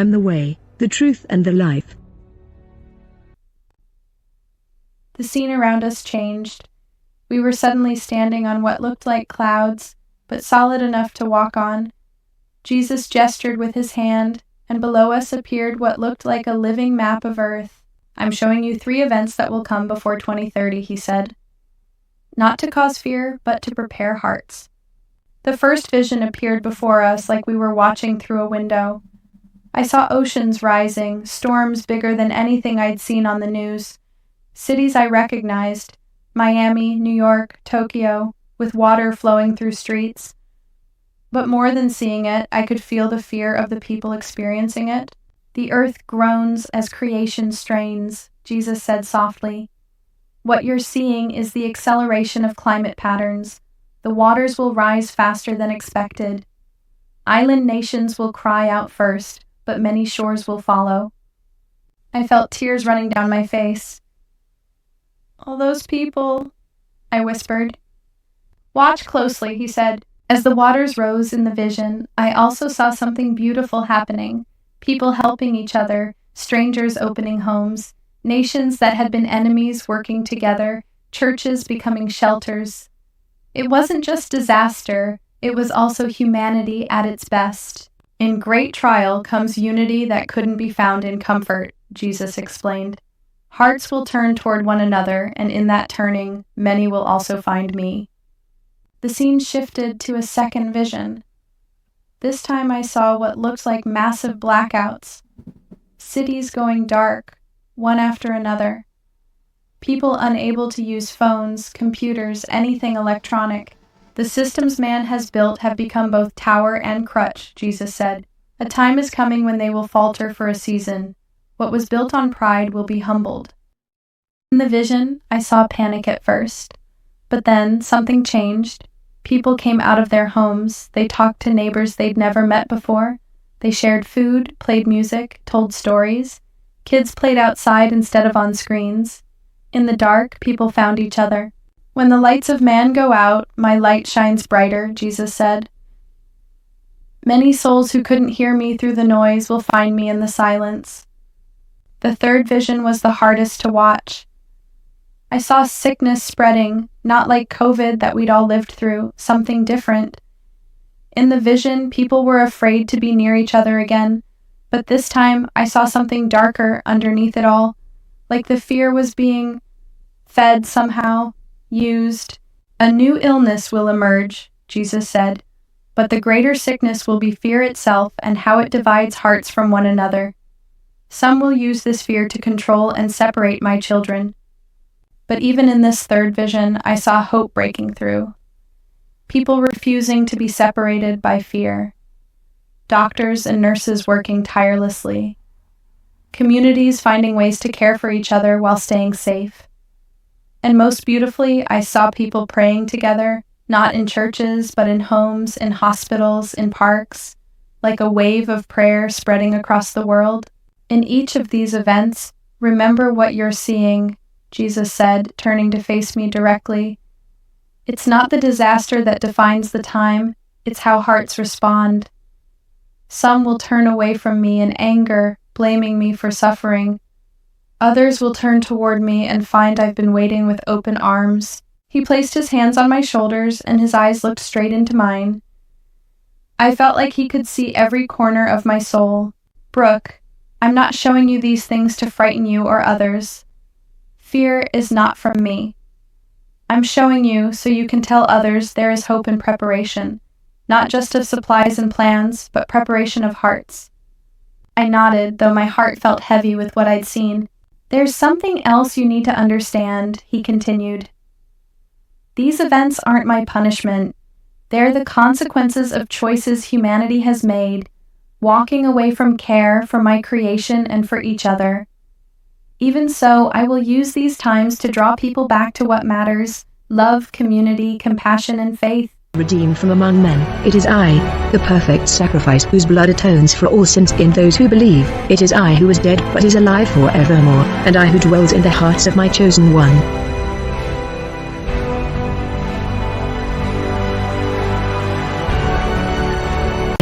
I am the way, the truth and the life. The scene around us changed. We were suddenly standing on what looked like clouds, but solid enough to walk on. Jesus gestured with his hand, and below us appeared what looked like a living map of Earth. "I'm showing you 3 events that will come before 2030, he said. Not to cause fear, but to prepare hearts. The first vision appeared before us like we were watching through a window. I saw oceans rising, storms bigger than anything I'd seen on the news. Cities I recognized, Miami, New York, Tokyo, with water flowing through streets. But more than seeing it, I could feel the fear of the people experiencing it. The earth groans as creation strains, Jesus said softly. What you're seeing is the acceleration of climate patterns. The waters will rise faster than expected. Island nations will cry out first, but many shores will follow. I felt tears running down my face. All those people, I whispered. Watch closely, he said. As the waters rose in the vision, I also saw something beautiful happening. People helping each other, strangers opening homes, nations that had been enemies working together, churches becoming shelters. It wasn't just disaster, it was also humanity at its best. In great trial comes unity that couldn't be found in comfort, Jesus explained. Hearts will turn toward one another, and in that turning, many will also find me. The scene shifted to a second vision. This time I saw what looked like massive blackouts. Cities going dark, one after another. People unable to use phones, computers, anything electronic. The systems man has built have become both tower and crutch, Jesus said. A time is coming when they will falter for a season. What was built on pride will be humbled. In the vision, I saw panic at first. But then something changed. People came out of their homes. They talked to neighbors they'd never met before. They shared food, played music, told stories. Kids played outside instead of on screens. In the dark, people found each other. When the lights of man go out, my light shines brighter, Jesus said. Many souls who couldn't hear me through the noise will find me in the silence. The third vision was the hardest to watch. I saw sickness spreading, not like COVID that we'd all lived through, something different. In the vision, people were afraid to be near each other again, but this time I saw something darker underneath it all, like the fear was being fed somehow, used. A new illness will emerge, Jesus said, but the greater sickness will be fear itself and how it divides hearts from one another. Some will use this fear to control and separate my children. But even in this third vision, I saw hope breaking through. People refusing to be separated by fear. Doctors and nurses working tirelessly. Communities finding ways to care for each other while staying safe. And most beautifully, I saw people praying together, not in churches, but in homes, in hospitals, in parks, like a wave of prayer spreading across the world. In each of these events, remember what you're seeing, Jesus said, turning to face me directly. It's not the disaster that defines the time, it's how hearts respond. Some will turn away from me in anger, blaming me for suffering. Others will turn toward me and find I've been waiting with open arms. He placed his hands on my shoulders and his eyes looked straight into mine. I felt like he could see every corner of my soul. Brooke, I'm not showing you these things to frighten you or others. Fear is not from me. I'm showing you so you can tell others there is hope and preparation, not just of supplies and plans, but preparation of hearts. I nodded, though my heart felt heavy with what I'd seen. There's something else you need to understand, he continued. These events aren't my punishment. They're the consequences of choices humanity has made, walking away from care for my creation and for each other. Even so, I will use these times to draw people back to what matters: love, community, compassion, and faith. Redeemed from among men, it is I, the perfect sacrifice whose blood atones for all sins in those who believe. It is I who was dead but is alive forevermore, and I who dwells in the hearts of my chosen one.